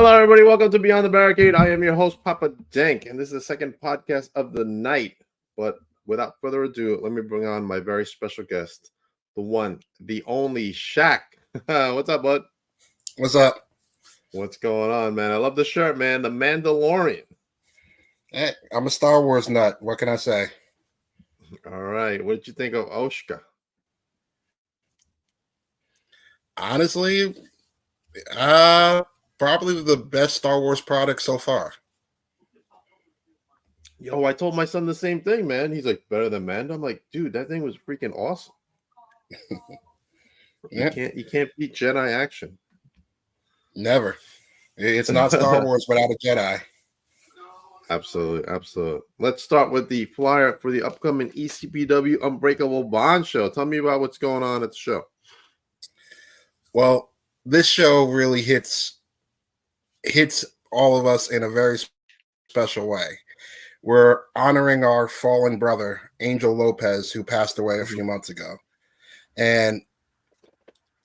Hello, everybody. Welcome to Beyond the Barricade. I am your host, Papa Dank, and this is the second podcast of the night. But without further ado, let me bring on my very special guest, the one, the only Shaq. What's up, bud? What's up? What's going on, man? I love the shirt, man. The Mandalorian. Hey, I'm a Star Wars nut. What can I say? All right. What did you think of Oshka? Honestly, probably the best Star Wars product so far. Yo, I told my son the same thing, man. He's like, better than Mando. I'm like, dude, that thing was freaking awesome. Yeah. You can't beat Jedi action. Never. It's not Star Wars without a Jedi. Absolutely. Let's start with the flyer for the upcoming ECPW Unbreakable Bond show. Tell me about what's going on at the show. Well, this show really hits all of us in a very special way. We're honoring our fallen brother, Angel Lopez, who passed away a few months ago. And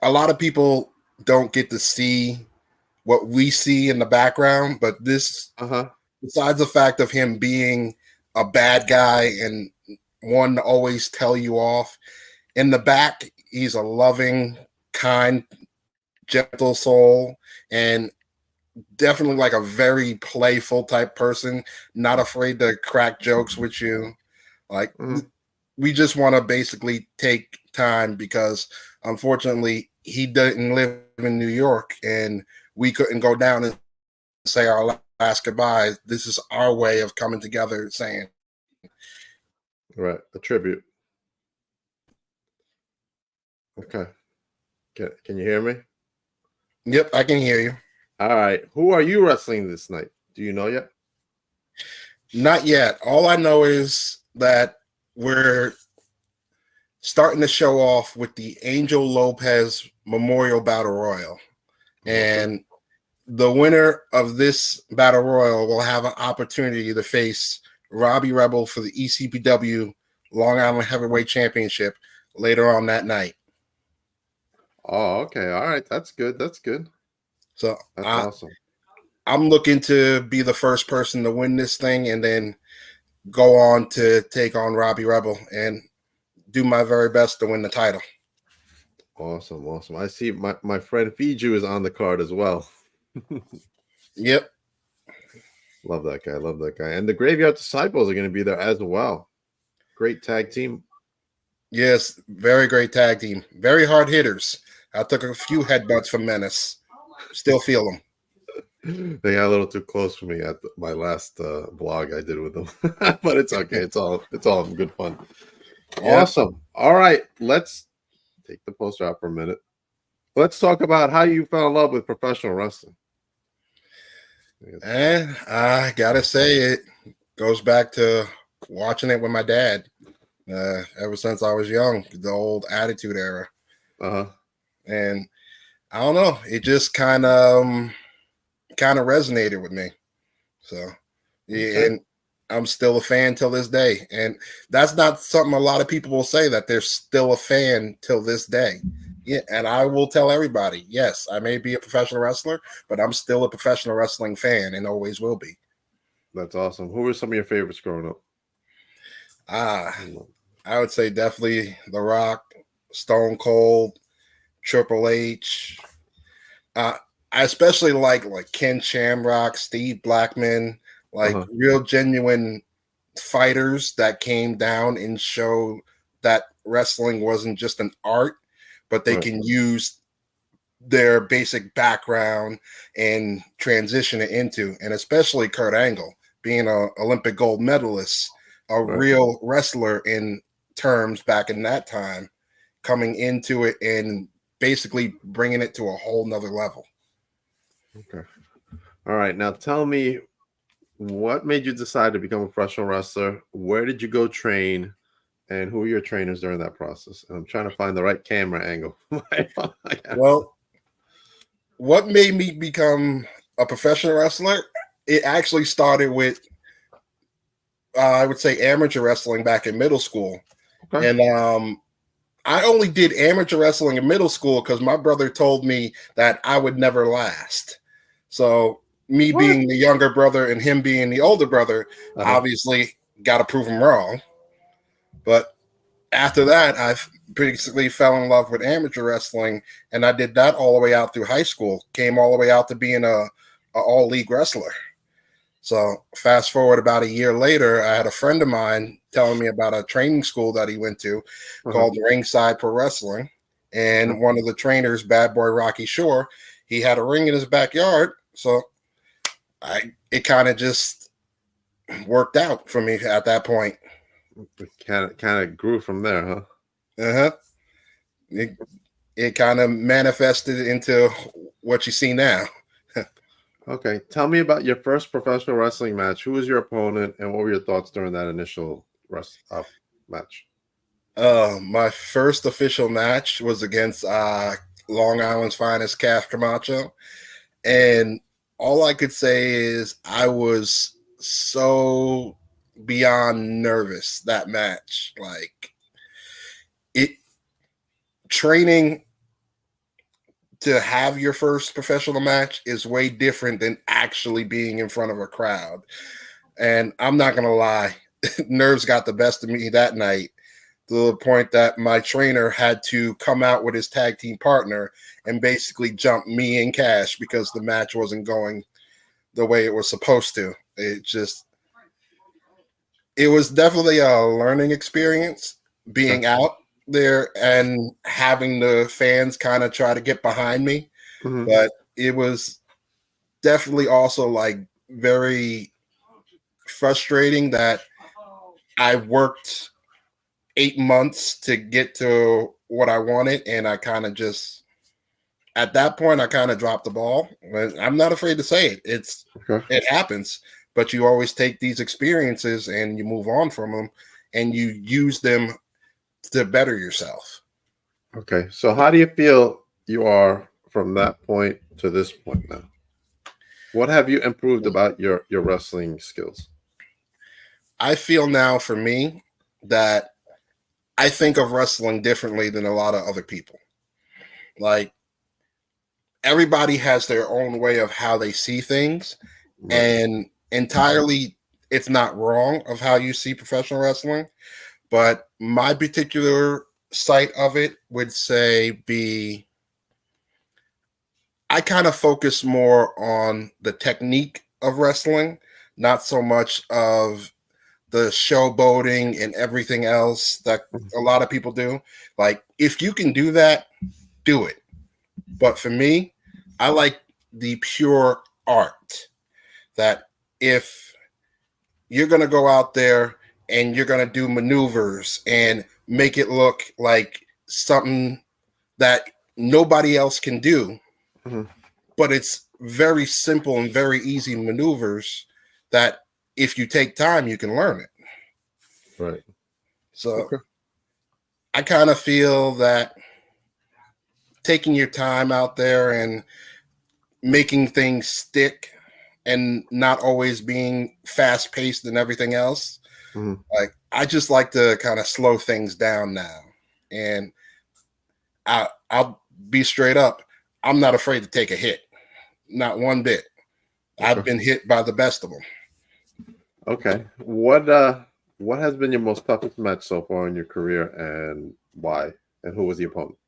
a lot of people don't get to see what we see in the background, but this, besides the fact of him being a bad guy and one to always tell you off, in the back, he's a loving, kind, gentle soul, and definitely like a very playful type person, not afraid to crack jokes with you. Like, we just want to basically take time because, unfortunately, he didn't live in New York, and we couldn't go down and say our last goodbye. This is our way of coming together, saying, right, a tribute. Okay. Can you hear me? Yep, I can hear you. All right. Who are you wrestling this night? Do you know yet? Not yet. All I know is that we're starting to show off with the Angel Lopez Memorial Battle Royal. And the winner of this Battle Royal will have an opportunity to face Robbie Rebel for the ECPW Long Island Heavyweight Championship later on that night. Oh, okay. All right. That's good. So that's awesome. I'm looking to be the first person to win this thing and then go on to take on Robbie Rebel and do my very best to win the title. Awesome. I see my friend Fiju is on the card as well. Yep. Love that guy. And the Graveyard Disciples are going to be there as well. Great tag team. Yes, very great tag team. Very hard hitters. I took a few headbutts from Menace. Still feel them. They got a little too close for me at my last vlog I did with them. But it's okay. It's all good fun. Yep. Awesome. All right. Let's take the poster out for a minute. Let's talk about how you fell in love with professional wrestling. And I gotta say, it goes back to watching it with my dad. Ever since I was young, the old Attitude Era. And I don't know, it just kind of resonated with me. So, yeah, and I'm still a fan till this day. And that's not something a lot of people will say, that they're still a fan till this day. Yeah, and I will tell everybody, yes, I may be a professional wrestler, but I'm still a professional wrestling fan and always will be. That's awesome. Who were some of your favorites growing up? I would say definitely The Rock, Stone Cold, Triple H. I especially like Ken Shamrock, Steve Blackman, real genuine fighters that came down and showed that wrestling wasn't just an art, but they can use their basic background and transition it into, and especially Kurt Angle being an Olympic gold medalist, a real wrestler in terms back in that time, coming into it and basically bringing it to a whole nother level. Okay. All right. Now tell me, what made you decide to become a professional wrestler? Where did you go train? And who were your trainers during that process? And I'm trying to find the right camera angle. Well, what made me become a professional wrestler? It actually started with, I would say, amateur wrestling back in middle school. Okay. And I only did amateur wrestling in middle school because my brother told me that I would never last. So me What? being the younger brother and him being the older brother, obviously got to prove him wrong. But after that, I basically fell in love with amateur wrestling, and I did that all the way out through high school. Came all the way out to being a all league wrestler. So fast forward about a year later, I had a friend of mine telling me about a training school that he went to called Ringside Pro Wrestling. And one of the trainers, Bad Boy Rocky Shore, he had a ring in his backyard. So it kind of just worked out for me at that point. Kind of grew from there, huh? Uh-huh. It kind of manifested into what you see now. Okay, tell me about your first professional wrestling match. Who was your opponent, and what were your thoughts during that initial match? My first official match was against Long Island's finest, Cash Camacho, and all I could say is I was so beyond nervous that match. Like it, training to have your first professional match is way different than actually being in front of a crowd. And I'm not going to lie, nerves got the best of me that night, to the point that my trainer had to come out with his tag team partner and basically jump me and Cash because the match wasn't going the way it was supposed to. It was definitely a learning experience being out there and having the fans kind of try to get behind me. But it was definitely also like very frustrating that I worked 8 months to get to what I wanted, and I kind of just at that point I kind of dropped the ball. I'm not afraid to say it. It happens, but you always take these experiences and you move on from them and you use them to better yourself. Okay, so how do you feel you are from that point to this point now? What have you improved about your wrestling skills? I feel now for me that I think of wrestling differently than a lot of other people. Like everybody has their own way of how they see things, and entirely it's not wrong of how you see professional wrestling, but my particular sight of it would say be I kind of focus more on the technique of wrestling, not so much of the showboating and everything else that a lot of people do. Like, if you can do that, do it. But for me, I like the pure art that if you're going to go out there and you're going to do maneuvers and make it look like something that nobody else can do, but it's very simple and very easy maneuvers that if you take time, you can learn it. Right. So I kind of feel that taking your time out there and making things stick and not always being fast paced and everything else. Like I just like to kind of slow things down now. And I'll be straight up. I'm not afraid to take a hit. Not one bit. I've been hit by the best of them. Okay. What has been your most toughest match so far in your career, and why? And who was the opponent?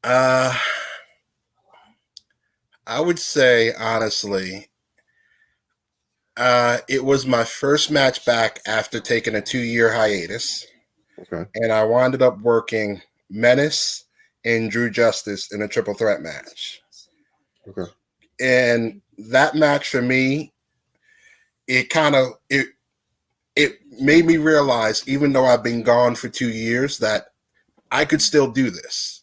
I would say honestly, it was my first match back after taking a 2-year hiatus. And I wound up working Menace and Drew Justice in a triple threat match. And that match for me, it made me realize, even though I've been gone for 2 years, that I could still do this.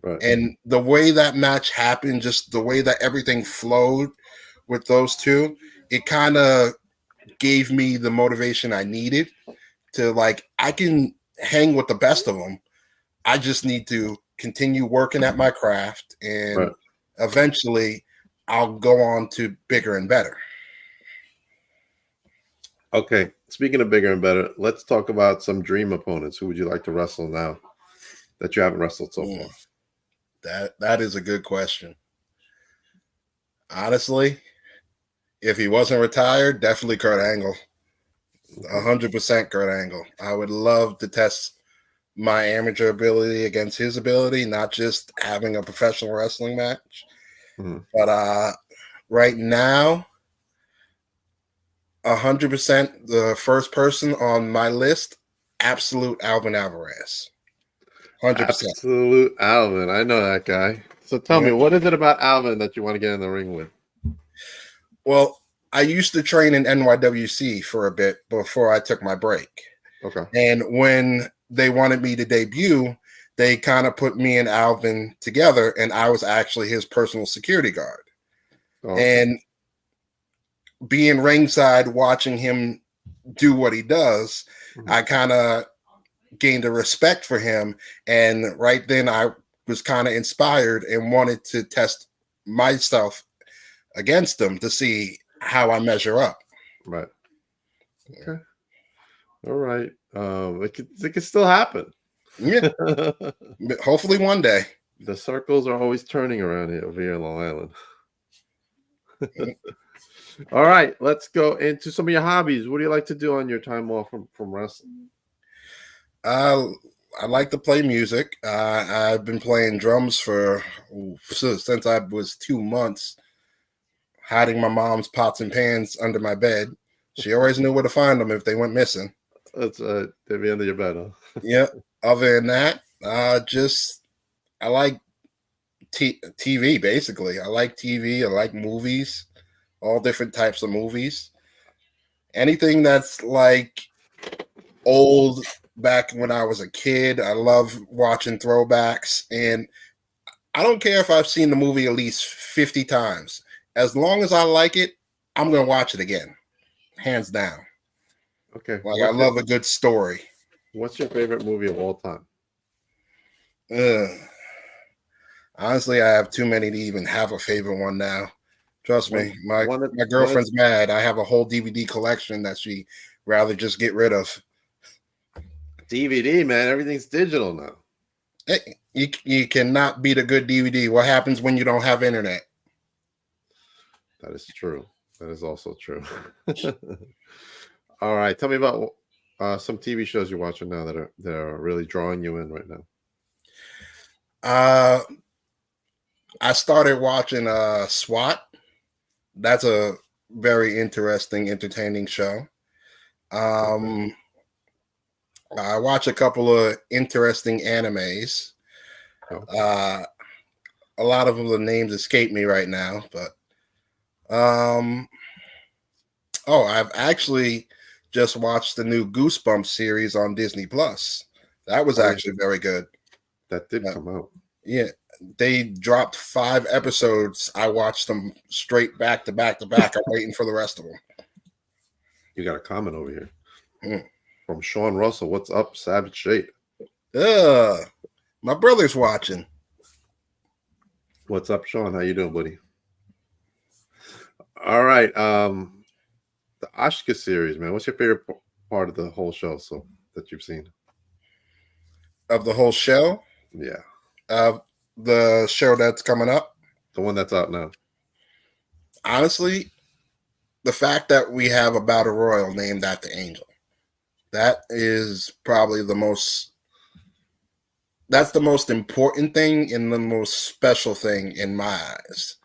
And the way that match happened, just the way that everything flowed with those two, it kind of gave me the motivation I needed to, like, I can hang with the best of them. I just need to continue working at my craft, and eventually I'll go on to bigger and better. Okay, speaking of bigger and better, let's talk about some dream opponents. Who would you like to wrestle now that you haven't wrestled so far? That is a good question. Honestly, if he wasn't retired, definitely Kurt Angle. Okay. 100% Kurt Angle. I would love to test my amateur ability against his ability, not just having a professional wrestling match. Mhm. But right now, 100% the first person on my list, absolute Alvin Alvarez. 100%. Absolute Alvin. I know that guy. So tell me, Yeah. what is it about Alvin that you want to get in the ring with? Well, I used to train in NYWC for a bit before I took my break. Okay. And when they wanted me to debut, they kind of put me and Alvin together, and I was actually his personal security guard. Oh, okay. And being ringside, watching him do what he does, Mhm. I kind of gained a respect for him. And right then, I was kind of inspired and wanted to test myself against him to see how I measure up. Right. Okay. All right. It could still happen. Yeah, hopefully one day. The circles are always turning around here over here in Long Island. All right, let's go into some of your hobbies. What do you like to do on your time off from wrestling? I like to play music. I've been playing drums since I was 2 months, hiding my mom's pots and pans under my bed. She always knew where to find them if they went missing. That's they'd be under your bed, huh? Yeah. Other than that, I like TV. Basically, I like TV. I like movies, all different types of movies. Anything that's like old back when I was a kid. I love watching throwbacks, and I don't care if I've seen the movie at least 50 times. As long as I like it, I'm going to watch it again, hands down. Okay. Like, I love a good story. What's your favorite movie of all time? Ugh. Honestly, I have too many to even have a favorite one now. Trust me, my girlfriend's mad. I have a whole DVD collection that she rather just get rid of. DVD, man. Everything's digital now. Hey, you cannot beat a good DVD. What happens when you don't have internet? That is true. That is also true. All right. Tell me about some TV shows you're watching now that are really drawing you in right now. I started watching SWAT. That's a very interesting, entertaining show. I watch a couple of interesting animes. A lot of the names escape me right now, but I've actually just watched the new Goosebumps series on Disney Plus. That was actually very good. That did come out. Yeah, they dropped 5 episodes. I watched them straight back to back to back. I'm waiting for the rest of them. You got a comment over here from Sean Russell. What's up, Savage Shade? My brother's watching. What's up, Sean? How you doing, buddy? All right. The Ashka series, man. What's your favorite part of the whole show that you've seen? Of the whole show? Yeah. The show that's coming up? The one that's out now. Honestly, the fact that we have a battle royal named after Angel, that is probably that's the most important thing and the most special thing in my eyes.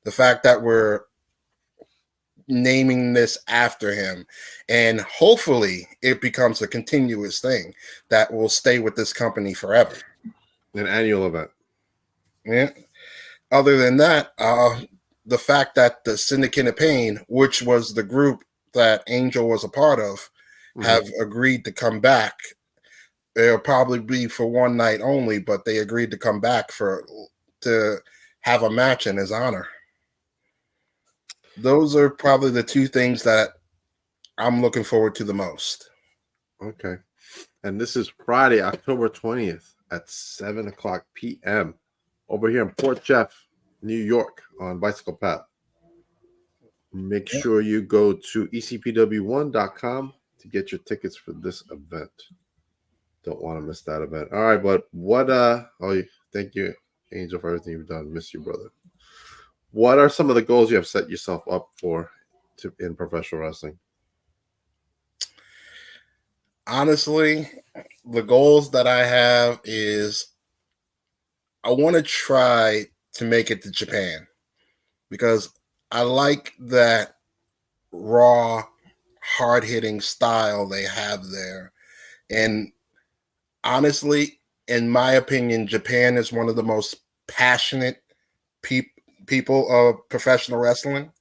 The fact that we're naming this after him, and hopefully it becomes a continuous thing that will stay with this company forever. An annual event. Yeah. Other than that, the fact that the Syndicate of Pain, which was the group that Angel was a part of, have agreed to come back. It'll probably be for one night only, but they agreed to come back to have a match in his honor. Those are probably the 2 things that I'm looking forward to the most. Okay. And this is Friday, October 20th at 7:00 p.m. over here in Port Jeff, New York on Bicycle Path. Make sure you go to ecpw1.com to get your tickets for this event. Don't want to miss that event. All right, but thank you, Angel, for everything you've done. Miss you, brother. What are some of the goals you have set yourself up for in professional wrestling? Honestly, the goals that I have is I want to try to make it to Japan because I like that raw, hard hitting style they have there. And honestly, in my opinion, Japan is one of the most passionate people of professional wrestling.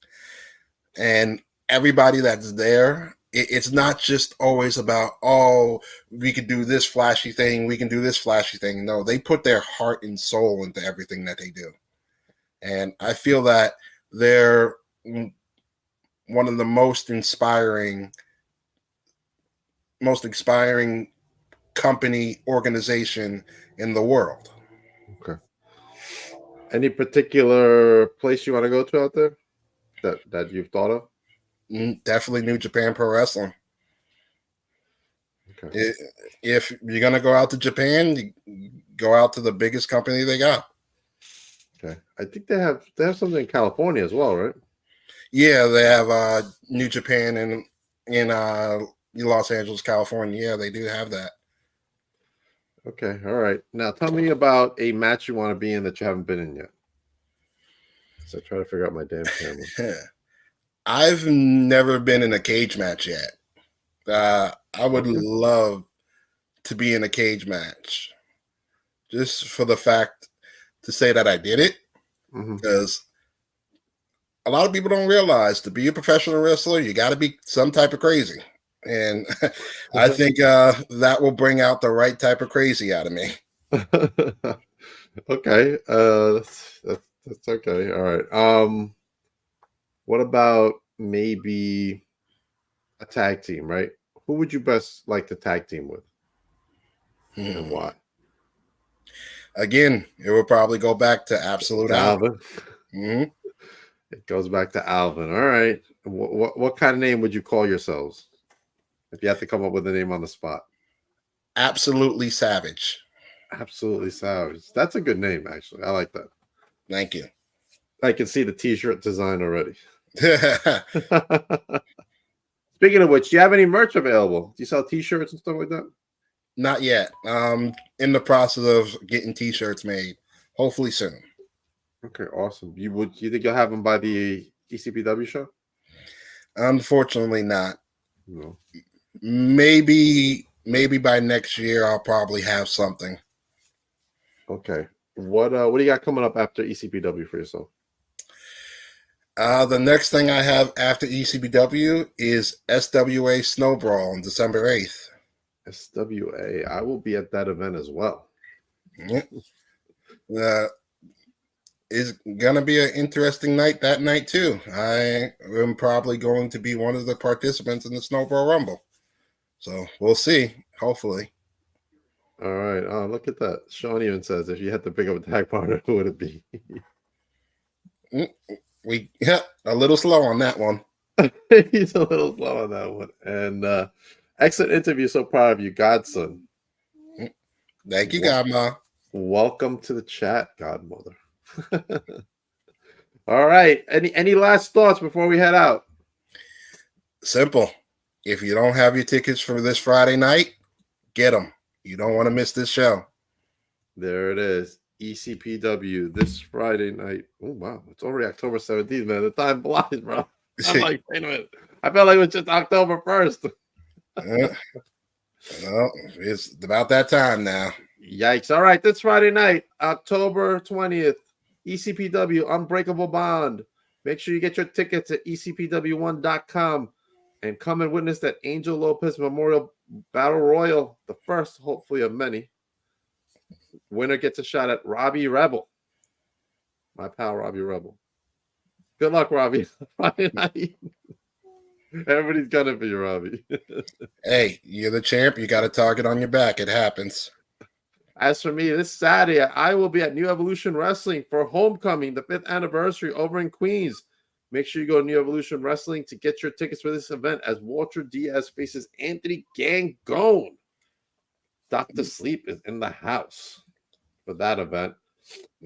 And everybody that's there, it's not just always about, oh, we could do this flashy thing, we can do this flashy thing. No, they put their heart and soul into everything that they do. And I feel that they're one of the most inspiring company organization in the world. Okay. Any particular place you want to go to out there that you've thought of? Definitely New Japan Pro Wrestling. Okay. If you're gonna go out to Japan, you go out to the biggest company they got. Okay. I think they have something in California as well, right? Yeah, they have New Japan in Los Angeles, California. Yeah, they do have that. Okay. All right. Now tell me about a match you want to be in that you haven't been in yet. So I try to figure out my damn camera. I've never been in a cage match yet. I would love to be in a cage match, just for the fact to say that I did it, because a lot of people don't realize to be a professional wrestler, you got to be some type of crazy. And I think that will bring out the right type of crazy out of me. Okay. That's okay. All right. What about maybe a tag team, right? Who would you best like to tag team with? And why? Again, it would probably go back to Absolute Alvin. It goes back to Alvin. All right. What kind of name would you call yourselves if you had to come up with a name on the spot? Absolutely Savage. Absolutely Savage. That's a good name, actually. I like that. Thank you. I can see the t-shirt design already. Speaking of which, do you have any merch available? Do you sell t-shirts and stuff like that? Not yet. In the process of getting t-shirts made. Hopefully soon. Okay, awesome. You think you'll have them by the ECPW show? Unfortunately not. No. Maybe by next year I'll probably have something. Okay. What do you got coming up after ECPW for yourself? The next thing I have after ECBW is SWA Snow Brawl on December 8th. SWA. I will be at that event as well. It's going to be an interesting night that night, too. I am probably going to be one of the participants in the Snow Brawl Rumble. So we'll see, hopefully. All right. Oh, look at that. Sean even says, if you had to pick up a tag partner, who would it be? A little slow on that one. He's a little slow on that one. And excellent interview. So proud of you, Godson. Thank you, Godma. Welcome to the chat, Godmother. All right. Any last thoughts before we head out? Simple. If you don't have your tickets for this Friday night, get them. You don't want to miss this show. There it is. ECPW this Friday night. Oh, wow. It's already October 17th, man. The time flies, bro. I'm like, wait a minute. I felt like it was just October 1st. Well, it's about that time now. Yikes. All right. This Friday night, October 20th, ECPW Unbreakable Bond. Make sure you get your tickets at ecpw1.com and come and witness that Angel Lopez Memorial Battle Royal, the first, hopefully, of many. Winner gets a shot at Robbie Rebel. My pal, Robbie Rebel. Good luck, Robbie. Friday night. Everybody's gunning for you, Robbie. Hey, you're the champ. You got a target on your back. It happens. As for me, this Saturday, I will be at New Evolution Wrestling for Homecoming, the 5th anniversary over in Queens. Make sure you go to New Evolution Wrestling to get your tickets for this event as Walter Diaz faces Anthony Gangone. Dr. Sleep is in the house for that event.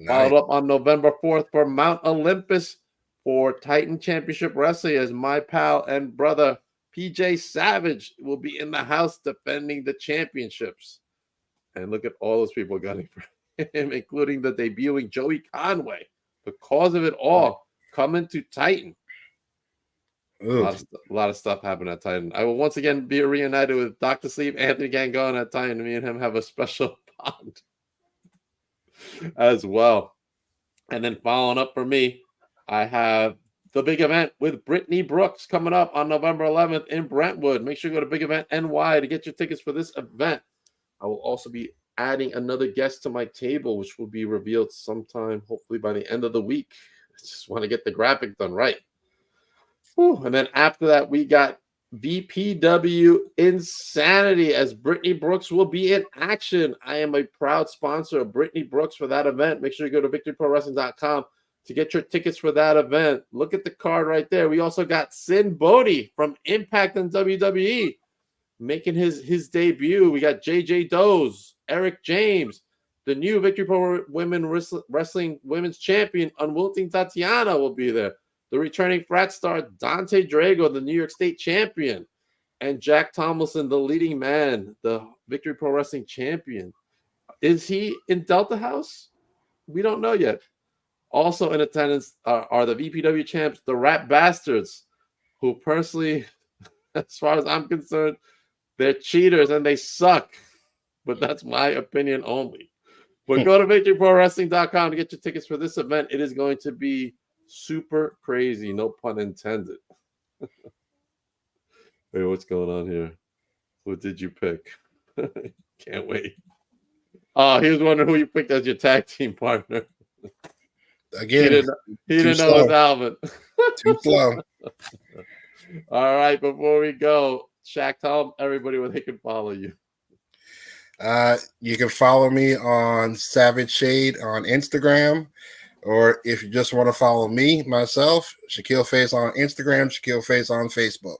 Followed up on November 4th for Mount Olympus for Titan Championship Wrestling, as my pal and brother PJ Savage will be in the house defending the championships. And look at all those people gunning for him, including the debuting Joey Conway. The cause of it all coming to Titan. A lot of stuff happened at Titan. I will once again be reunited with Dr. Sleep, Anthony Gangone at Titan. Me and him have a special bond as well. And then following up for me, I have the big event with Brittany Brooks coming up on November 11th in Brentwood. Make sure you go to Big Event NY to get your tickets for this event. I will also be adding another guest to my table, which will be revealed sometime, hopefully by the end of the week. I just want to get the graphic done right. Whew. And then after that, we got VPW Insanity, as Brittany Brooks will be in action. I am a proud sponsor of Brittany Brooks for that event. Make sure you go to victoryprowrestling.com to get your tickets for that event. Look at the card right there. We also got Sin Bodhi from Impact and WWE making his debut. We got JJ Doze, Eric James, the new Victory Pro Women Wrestling Women's Champion, Unwilting Tatiana will be there. The returning frat star Dante Drago, the New York State champion, and Jack Tomlinson, the leading man, the Victory Pro Wrestling champion. Is he in Delta House? We don't know yet. Also in attendance are the VPW champs, the Rap Bastards, who personally, as far as I'm concerned, they're cheaters and they suck. But that's my opinion only. But go to victoryprowrestling.com to get your tickets for this event. It is going to be super crazy, no pun intended. Wait, what's going on here? What did you pick? Can't wait. Oh, he was wondering who you picked as your tag team partner. Again, he didn't know it was Alvin. Too slow. All right, before we go, Shaq, tell everybody where they can follow you. You can follow me on Savage Shade on Instagram, or if you just want to follow me, myself, Shaquille Faison on Instagram, Shaquille Faison on Facebook.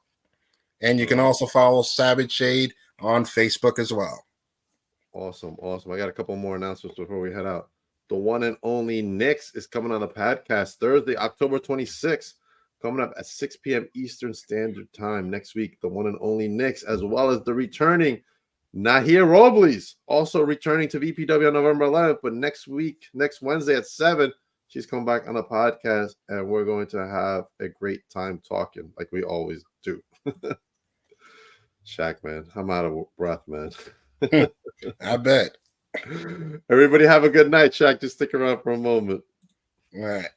And you can also follow Savage Shade on Facebook as well. Awesome. I got a couple more announcements before we head out. The one and only Nix is coming on the podcast Thursday, October 26th, coming up at 6 p.m. Eastern Standard Time next week. The one and only Nix, as well as the returning Nahir Robles, also returning to VPW on November 11th. But next Wednesday at 7, she's coming back on the podcast, and we're going to have a great time talking like we always do. Shaq, man, I'm out of breath, man. I bet. Everybody have a good night, Shaq. Just stick around for a moment. All right.